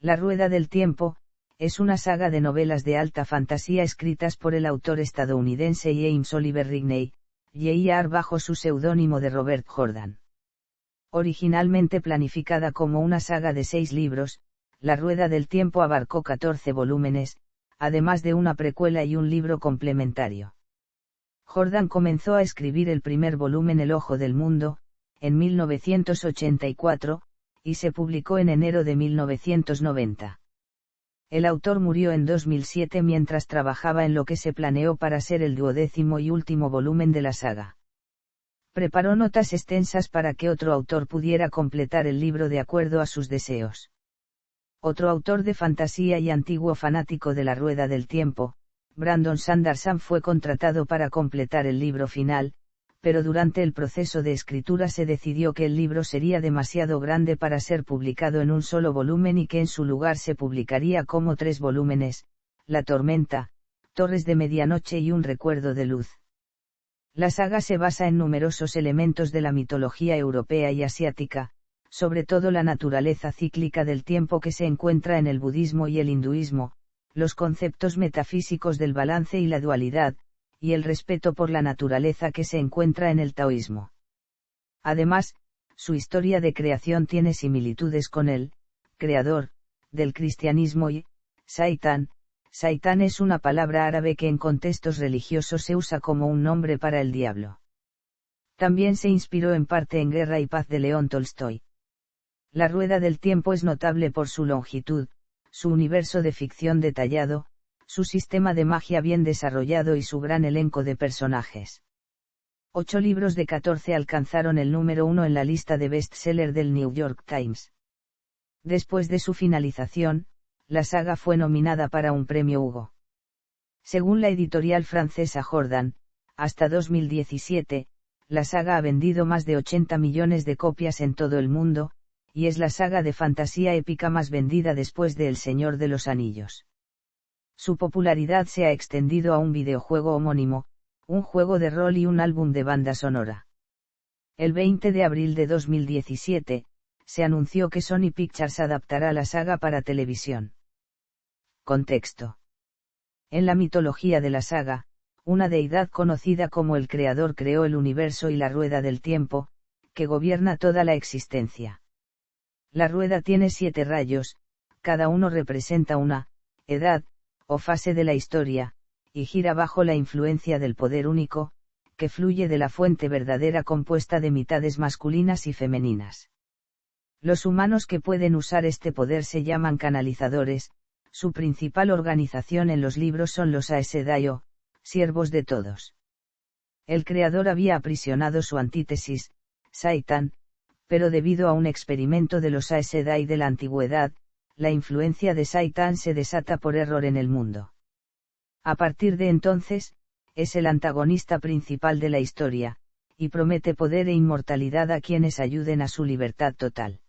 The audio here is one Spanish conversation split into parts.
La Rueda del Tiempo, es una saga de novelas de alta fantasía escritas por el autor estadounidense James Oliver Rigney, Jr. bajo su seudónimo de Robert Jordan. Originalmente planificada como una saga de 6 libros, La Rueda del Tiempo abarcó 14 volúmenes, además de una precuela y un libro complementario. Jordan comenzó a escribir el primer volumen El Ojo del Mundo, en 1984, y se publicó en enero de 1990. El autor murió en 2007 mientras trabajaba en lo que se planeó para ser el 12º y último volumen de la saga. Preparó notas extensas para que otro autor pudiera completar el libro de acuerdo a sus deseos. Otro autor de fantasía y antiguo fanático de La Rueda del Tiempo, Brandon Sanderson, fue contratado para completar el libro final, pero durante el proceso de escritura se decidió que el libro sería demasiado grande para ser publicado en un solo volumen y que en su lugar se publicaría como 3 volúmenes, La Tormenta, Torres de Medianoche y Un Recuerdo de Luz. La saga se basa en numerosos elementos de la mitología europea y asiática, sobre todo la naturaleza cíclica del tiempo que se encuentra en el budismo y el hinduismo, los conceptos metafísicos del balance y la dualidad, y el respeto por la naturaleza que se encuentra en el taoísmo. Además, su historia de creación tiene similitudes con el creador del cristianismo y Saitán. Saitán es una palabra árabe que en contextos religiosos se usa como un nombre para el diablo. También se inspiró en parte en Guerra y Paz de León Tolstoy. La Rueda del Tiempo es notable por su longitud, su universo de ficción detallado, su sistema de magia bien desarrollado y su gran elenco de personajes. 8 libros de 14 alcanzaron el número 1 en la lista de bestseller del New York Times. Después de su finalización, la saga fue nominada para un premio Hugo. Según la editorial francesa Jordan, hasta 2017, la saga ha vendido más de 80 millones de copias en todo el mundo, y es la saga de fantasía épica más vendida después de El Señor de los Anillos. Su popularidad se ha extendido a un videojuego homónimo, un juego de rol y un álbum de banda sonora. El 20 de abril de 2017, se anunció que Sony Pictures adaptará la saga para televisión. Contexto. En la mitología de la saga, una deidad conocida como el Creador creó el universo y la Rueda del Tiempo, que gobierna toda la existencia. La rueda tiene 7 rayos, cada uno representa una edad o fase de la historia, y gira bajo la influencia del poder único, que fluye de la fuente verdadera compuesta de mitades masculinas y femeninas. Los humanos que pueden usar este poder se llaman canalizadores, su principal organización en los libros son los Aes Sedai o siervos de todos. El creador había aprisionado su antítesis, Saitán, pero debido a un experimento de los Aes Sedai de la antigüedad, la influencia de Saitán se desata por error en el mundo. A partir de entonces, es el antagonista principal de la historia, y promete poder e inmortalidad a quienes ayuden a su libertad total.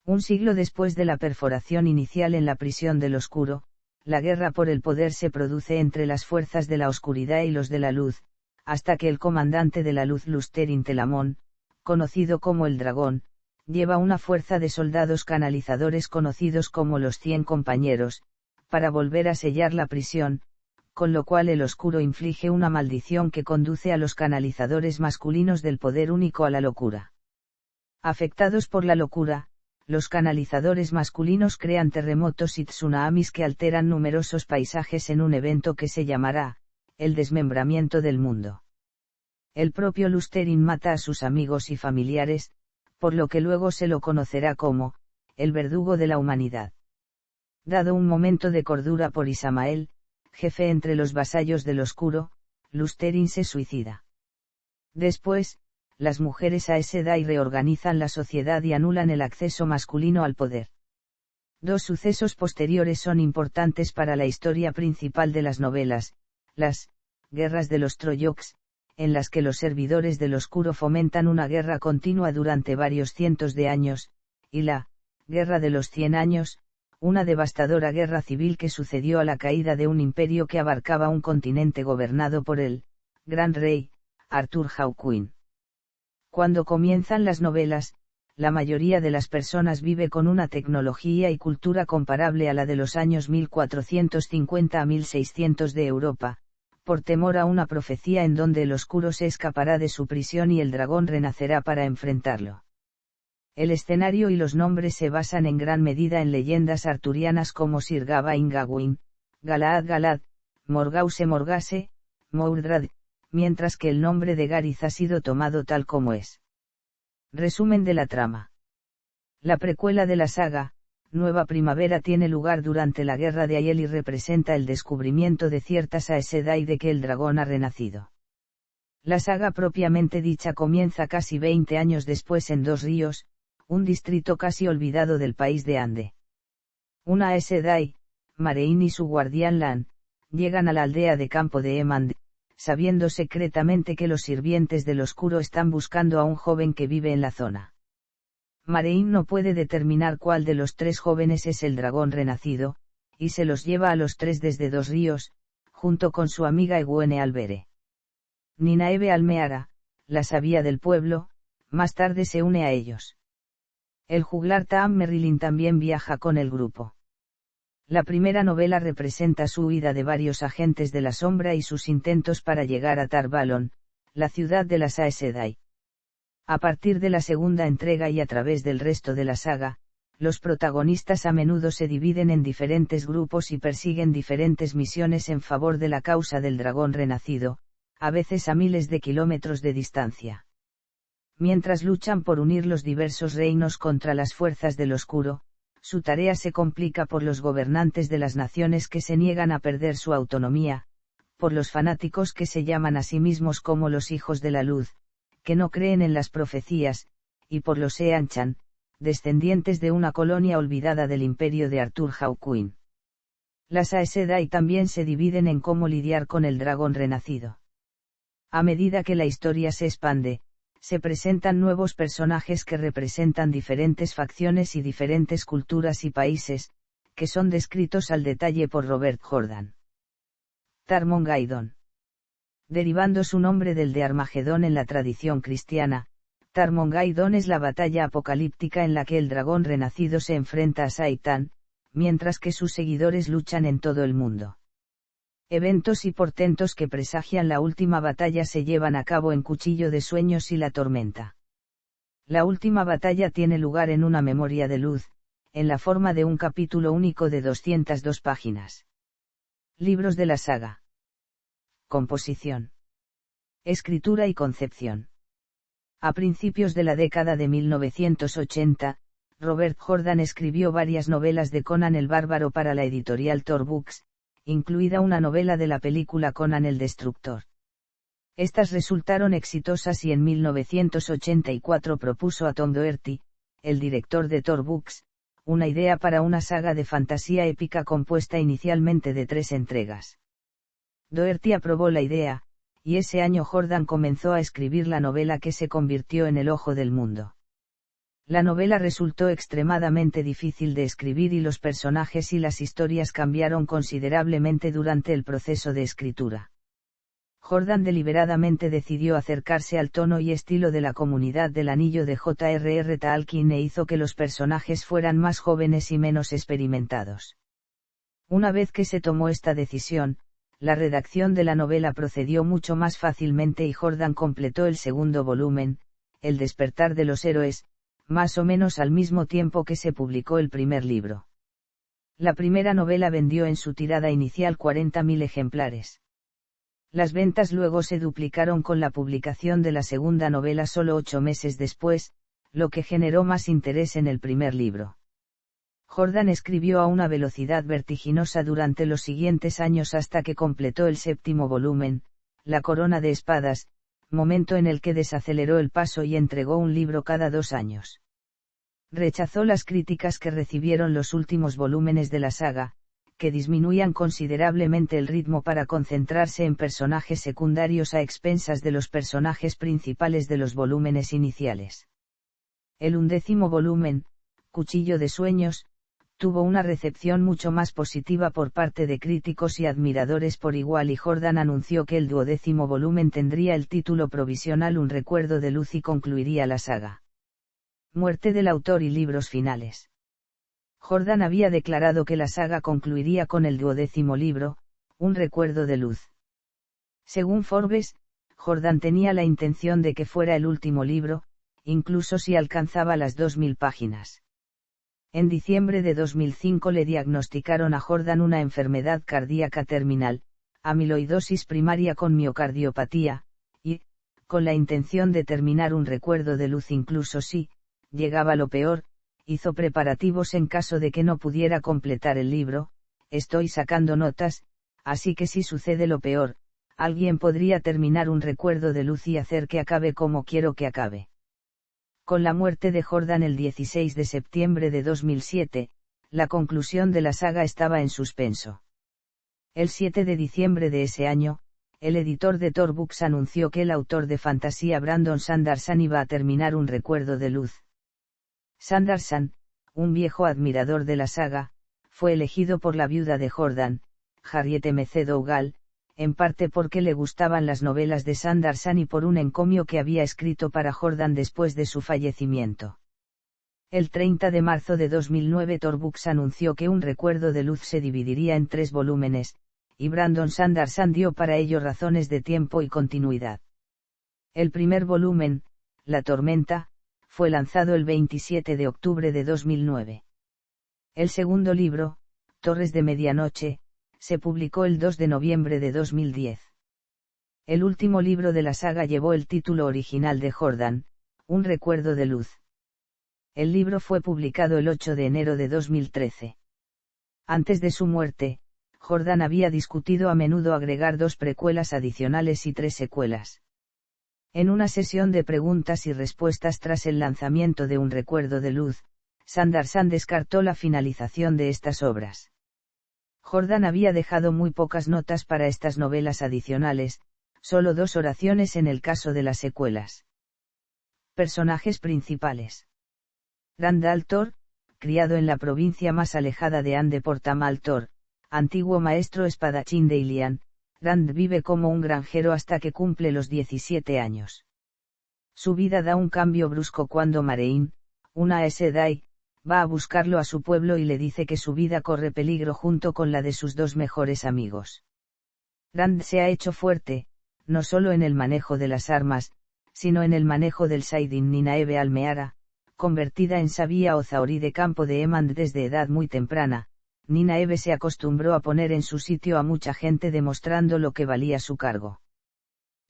Un siglo después de la perforación inicial en la prisión del Oscuro, la guerra por el poder se produce entre las fuerzas de la oscuridad y los de la luz, hasta que el comandante de la luz Lusterin Telamón, conocido como el Dragón, lleva una fuerza de soldados canalizadores conocidos como los 100 compañeros, para volver a sellar la prisión, con lo cual el Oscuro inflige una maldición que conduce a los canalizadores masculinos del poder único a la locura. Afectados por la locura, los canalizadores masculinos crean terremotos y tsunamis que alteran numerosos paisajes en un evento que se llamará el desmembramiento del mundo. El propio Lusterin mata a sus amigos y familiares, por lo que luego se lo conocerá como el verdugo de la humanidad. Dado un momento de cordura por Isamael, jefe entre los vasallos del Oscuro, Lusterin se suicida. Después, las mujeres Aes Sedai reorganizan la sociedad y anulan el acceso masculino al poder. 2 sucesos posteriores son importantes para la historia principal de las novelas, las guerras de los Troyoks, en las que los servidores del Oscuro fomentan una guerra continua durante varios cientos de años, y la Guerra de los 100 años, una devastadora guerra civil que sucedió a la caída de un imperio que abarcaba un continente gobernado por el gran rey, Arthur Hawkwin. Cuando comienzan las novelas, la mayoría de las personas vive con una tecnología y cultura comparable a la de los años 1450 a 1600 de Europa, por temor a una profecía en donde el oscuro se escapará de su prisión y el dragón renacerá para enfrentarlo. El escenario y los nombres se basan en gran medida en leyendas arturianas como Sir Gawain Gawain, Galaad Galad, Morgause Morgase, Mordred, mientras que el nombre de Garith ha sido tomado tal como es. Resumen de la trama. La precuela de la saga, Nueva Primavera, tiene lugar durante la Guerra de Aiel y representa el descubrimiento de ciertas Aes Sedai de que el dragón ha renacido. La saga propiamente dicha comienza casi 20 años después en Dos Ríos, un distrito casi olvidado del país de Ande. Una Aes Sedai, Marein y su guardián Lan, llegan a la aldea de campo de Emand, sabiendo secretamente que los sirvientes del oscuro están buscando a un joven que vive en la zona. Marein no puede determinar cuál de los tres jóvenes es el dragón renacido, y se los lleva a los tres desde Dos Ríos, junto con su amiga Egwene Albere. Ninaeve Almeara, la sabia del pueblo, más tarde se une a ellos. El juglar Taam Merrilin también viaja con el grupo. La primera novela representa su huida de varios agentes de la sombra y sus intentos para llegar a Tar Valon, la ciudad de las Aes Sedai. A partir de la segunda entrega y a través del resto de la saga, los protagonistas a menudo se dividen en diferentes grupos y persiguen diferentes misiones en favor de la causa del dragón renacido, a veces a miles de kilómetros de distancia. Mientras luchan por unir los diversos reinos contra las fuerzas del oscuro, su tarea se complica por los gobernantes de las naciones que se niegan a perder su autonomía, por los fanáticos que se llaman a sí mismos como los hijos de la luz, que no creen en las profecías, y por los Seanchan, descendientes de una colonia olvidada del imperio de Arthur Hawkwin. Las Aes Sedai también se dividen en cómo lidiar con el dragón renacido. A medida que la historia se expande, se presentan nuevos personajes que representan diferentes facciones y diferentes culturas y países, que son descritos al detalle por Robert Jordan. Tarmongaidon. Derivando su nombre del de Armagedón en la tradición cristiana, Tarmongaidon es la batalla apocalíptica en la que el dragón renacido se enfrenta a Saitán, mientras que sus seguidores luchan en todo el mundo. Eventos y portentos que presagian la última batalla se llevan a cabo en Cuchillo de Sueños y la Tormenta. La última batalla tiene lugar en una memoria de luz, en la forma de un capítulo único de 202 páginas. Libros de la saga. Composición. Escritura y concepción. A principios de la década de 1980, Robert Jordan escribió varias novelas de Conan el Bárbaro para la editorial Tor Books, incluida una novela de la película Conan el Destructor. Estas resultaron exitosas y en 1984 propuso a Tom Doherty, el director de Tor Books, una idea para una saga de fantasía épica compuesta inicialmente de 3 entregas. Doherty aprobó la idea, y ese año Jordan comenzó a escribir la novela que se convirtió en El Ojo del Mundo. La novela resultó extremadamente difícil de escribir y los personajes y las historias cambiaron considerablemente durante el proceso de escritura. Jordan deliberadamente decidió acercarse al tono y estilo de la Comunidad del Anillo de J.R.R. Tolkien e hizo que los personajes fueran más jóvenes y menos experimentados. Una vez que se tomó esta decisión, la redacción de la novela procedió mucho más fácilmente y Jordan completó el segundo volumen, El despertar de los héroes, más o menos al mismo tiempo que se publicó el primer libro. La primera novela vendió en su tirada inicial 40.000 ejemplares. Las ventas luego se duplicaron con la publicación de la segunda novela solo 8 meses después, lo que generó más interés en el primer libro. Jordan escribió a una velocidad vertiginosa durante los siguientes años hasta que completó el 7º volumen, La Corona de Espadas, momento en el que desaceleró el paso y entregó un libro cada 2 años. Rechazó las críticas que recibieron los últimos volúmenes de la saga, que disminuían considerablemente el ritmo para concentrarse en personajes secundarios a expensas de los personajes principales de los volúmenes iniciales. El 11º volumen, Cuchillo de Sueños, tuvo una recepción mucho más positiva por parte de críticos y admiradores por igual y Jordan anunció que el 12º volumen tendría el título provisional Un recuerdo de luz y concluiría la saga. Muerte del autor y libros finales. Jordan había declarado que la saga concluiría con el 12º libro, Un recuerdo de luz. Según Forbes, Jordan tenía la intención de que fuera el último libro, incluso si alcanzaba las 2000 páginas. En diciembre de 2005 le diagnosticaron a Jordan una enfermedad cardíaca terminal, amiloidosis primaria con miocardiopatía, y, con la intención de terminar Un recuerdo de luz incluso si, llegaba lo peor, hizo preparativos en caso de que no pudiera completar el libro. Estoy sacando notas, así que si sucede lo peor, alguien podría terminar Un recuerdo de luz y hacer que acabe como quiero que acabe. Con la muerte de Jordan el 16 de septiembre de 2007, la conclusión de la saga estaba en suspenso. El 7 de diciembre de ese año, el editor de Tor Books anunció que el autor de fantasía Brandon Sanderson iba a terminar Un recuerdo de luz. Sanderson, un viejo admirador de la saga, fue elegido por la viuda de Jordan, Harriet M. C. Dougal, en parte porque le gustaban las novelas de Sanderson y por un encomio que había escrito para Jordan después de su fallecimiento. El 30 de marzo de 2009 Tor Books anunció que Un recuerdo de luz se dividiría en 3 volúmenes, y Brandon Sanderson dio para ello razones de tiempo y continuidad. El primer volumen, La tormenta, fue lanzado el 27 de octubre de 2009. El segundo libro, Torres de Medianoche, se publicó el 2 de noviembre de 2010. El último libro de la saga llevó el título original de Jordan, Un recuerdo de luz. El libro fue publicado el 8 de enero de 2013. Antes de su muerte, Jordan había discutido a menudo agregar 2 precuelas adicionales y 3 secuelas. En una sesión de preguntas y respuestas tras el lanzamiento de Un recuerdo de luz, Sanderson descartó la finalización de estas obras. Jordan había dejado muy pocas notas para estas novelas adicionales, solo 2 oraciones en el caso de las secuelas. Personajes principales. Randall Thor, criado en la provincia más alejada de Ande Portamal Thor, antiguo maestro espadachín de Ilian, Rand vive como un granjero hasta que cumple los 17 años. Su vida da un cambio brusco cuando Marein, una Aes Sedai, va a buscarlo a su pueblo y le dice que su vida corre peligro junto con la de sus 2 mejores amigos. Rand se ha hecho fuerte, no solo en el manejo de las armas, sino en el manejo del Saidin Ninaeve Almeara, convertida en sabía o zahorí de campo de Emand desde edad muy temprana. Ninaeve se acostumbró a poner en su sitio a mucha gente demostrando lo que valía su cargo.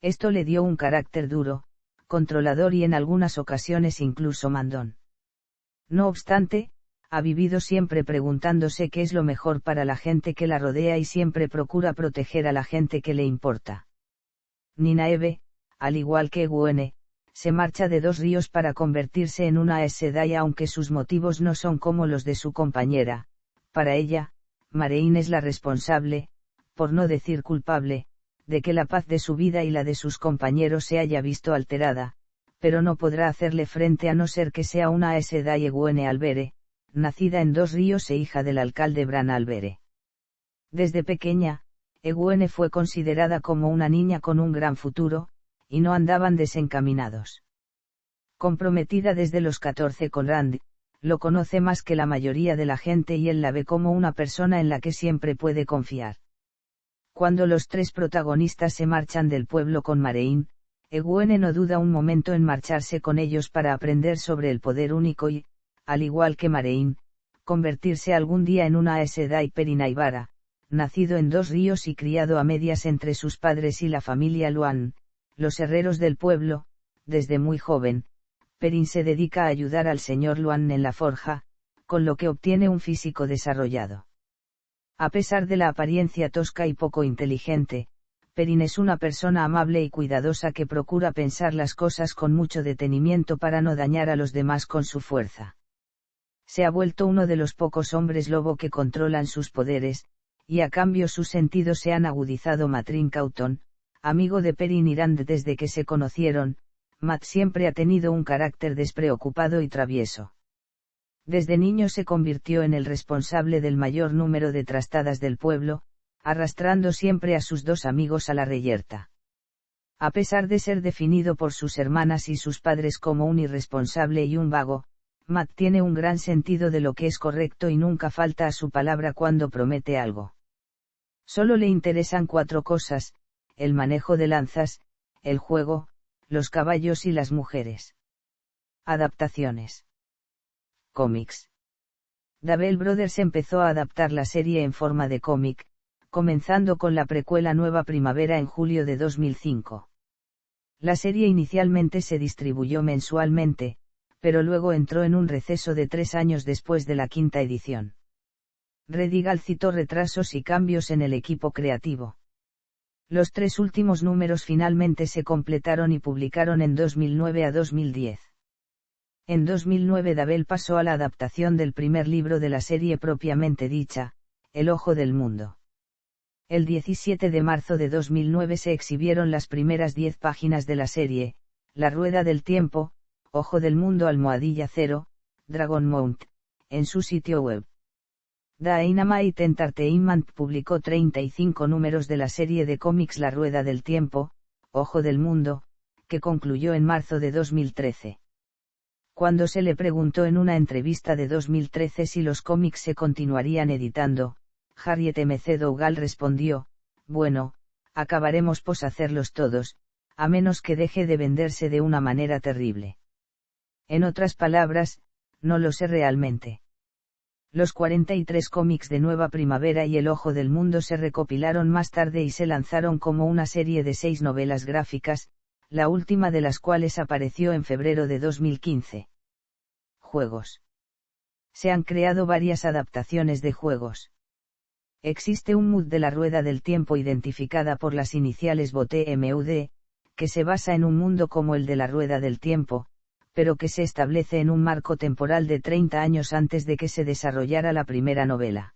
Esto le dio un carácter duro, controlador y en algunas ocasiones incluso mandón. No obstante, ha vivido siempre preguntándose qué es lo mejor para la gente que la rodea y siempre procura proteger a la gente que le importa. Ninaeve, al igual que Egwene, se marcha de 2 ríos para convertirse en una Aes Sedai aunque sus motivos no son como los de su compañera. Para ella, Marein es la responsable, por no decir culpable, de que la paz de su vida y la de sus compañeros se haya visto alterada, pero no podrá hacerle frente a no ser que sea una Aes Sedai Egwene Albere, nacida en 2 ríos e hija del alcalde Bran Albere. Desde pequeña, Egwene fue considerada como una niña con un gran futuro, y no andaban desencaminados. Comprometida desde los 14 con Rand, lo conoce más que la mayoría de la gente y él la ve como una persona en la que siempre puede confiar. Cuando los 3 protagonistas se marchan del pueblo con Marein, Egwene no duda un momento en marcharse con ellos para aprender sobre el poder único y, al igual que Marein, convertirse algún día en una Aes Sedai Perinaibara, nacido en 2 ríos y criado a medias entre sus padres y la familia Luan, los herreros del pueblo. Desde muy joven, Perrin se dedica a ayudar al señor Luan en la forja, con lo que obtiene un físico desarrollado. A pesar de la apariencia tosca y poco inteligente, Perrin es una persona amable y cuidadosa que procura pensar las cosas con mucho detenimiento para no dañar a los demás con su fuerza. Se ha vuelto uno de los pocos hombres lobo que controlan sus poderes, y a cambio sus sentidos se han agudizado. Mat Rincauton, amigo de Perrin y Rand desde que se conocieron, Mat siempre ha tenido un carácter despreocupado y travieso. Desde niño se convirtió en el responsable del mayor número de trastadas del pueblo, arrastrando siempre a sus 2 amigos a la reyerta. A pesar de ser definido por sus hermanas y sus padres como un irresponsable y un vago, Matt tiene un gran sentido de lo que es correcto y nunca falta a su palabra cuando promete algo. Solo le interesan 4 cosas: el manejo de lanzas, el juego, los caballos y las mujeres. Adaptaciones. Cómics. Dable Brothers empezó a adaptar la serie en forma de cómic, comenzando con la precuela Nueva Primavera en julio de 2005. La serie inicialmente se distribuyó mensualmente, pero luego entró en un receso de 3 años después de la 5ª edición. Redigal citó retrasos y cambios en el equipo creativo. Los 3 últimos números finalmente se completaron y publicaron en 2009 a 2010. En 2009 Dable pasó a la adaptación del primer libro de la serie propiamente dicha, El Ojo del Mundo. El 17 de marzo de 2009 se exhibieron las primeras 10 páginas de la serie, La Rueda del Tiempo, Ojo del Mundo _0, Dragon Mount, en su sitio web. Dynamite Entertainment publicó 35 números de la serie de cómics La Rueda del Tiempo, Ojo del Mundo, que concluyó en marzo de 2013. Cuando se le preguntó en una entrevista de 2013 si los cómics se continuarían editando, Harriet M.C. Dougal respondió: bueno, acabaremos por hacerlos todos, a menos que deje de venderse de una manera terrible. En otras palabras, no lo sé realmente. Los 43 cómics de Nueva Primavera y El Ojo del Mundo se recopilaron más tarde y se lanzaron como una serie de 6 novelas gráficas, la última de las cuales apareció en febrero de 2015. Juegos. Se han creado varias adaptaciones de juegos. Existe un MUD de La Rueda del Tiempo identificada por las iniciales BOTMUD, que se basa en un mundo como el de La Rueda del Tiempo, pero que se establece en un marco temporal de 30 años antes de que se desarrollara la primera novela.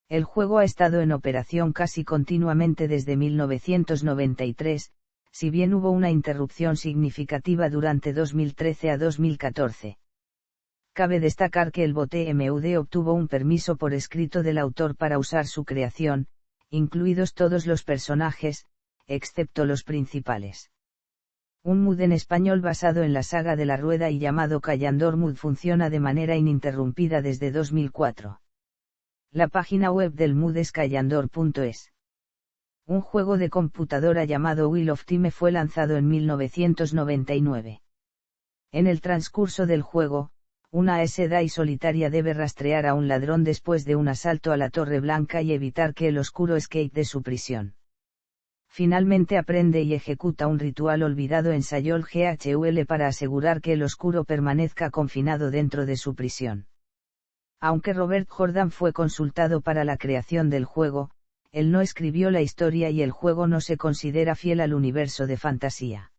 El juego ha estado en operación casi continuamente desde 1993, si bien hubo una interrupción significativa durante 2013 a 2014. Cabe destacar que el BOTMUD obtuvo un permiso por escrito del autor para usar su creación, incluidos todos los personajes, excepto los principales. Un MUD en español basado en la saga de la Rueda y llamado Callandor MUD funciona de manera ininterrumpida desde 2004. La página web del MUD es callandor.es. Un juego de computadora llamado Wheel of Time fue lanzado en 1999. En el transcurso del juego, una Sedai solitaria debe rastrear a un ladrón después de un asalto a la Torre Blanca y evitar que el oscuro escape de su prisión. Finalmente aprende y ejecuta un ritual olvidado en Sayol Ghul para asegurar que el oscuro permanezca confinado dentro de su prisión. Aunque Robert Jordan fue consultado para la creación del juego, él no escribió la historia y el juego no se considera fiel al universo de fantasía.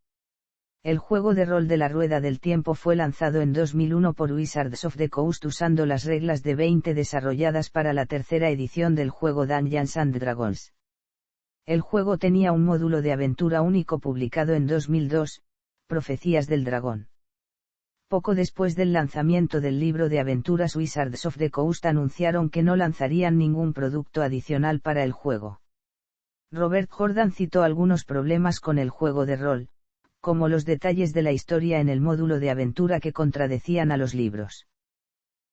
El juego de rol de La Rueda del Tiempo fue lanzado en 2001 por Wizards of the Coast usando las reglas de 20 desarrolladas para la tercera edición del juego Dungeons and Dragons. El juego tenía un módulo de aventura único publicado en 2002, Profecías del Dragón. Poco después del lanzamiento del libro de aventuras, Wizards of the Coast anunciaron que no lanzarían ningún producto adicional para el juego. Robert Jordan citó algunos problemas con el juego de rol, como los detalles de la historia en el módulo de aventura que contradecían a los libros.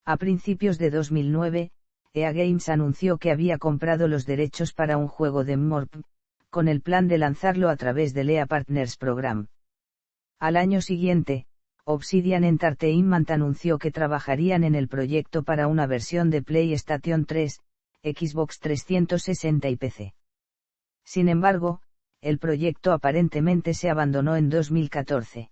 A principios de 2009, EA Games anunció que había comprado los derechos para un juego de MMORPG, con el plan de lanzarlo a través del EA Partners Program. Al año siguiente, Obsidian Entertainment anunció que trabajarían en el proyecto para una versión de PlayStation 3, Xbox 360 y PC. Sin embargo, el proyecto aparentemente se abandonó en 2014.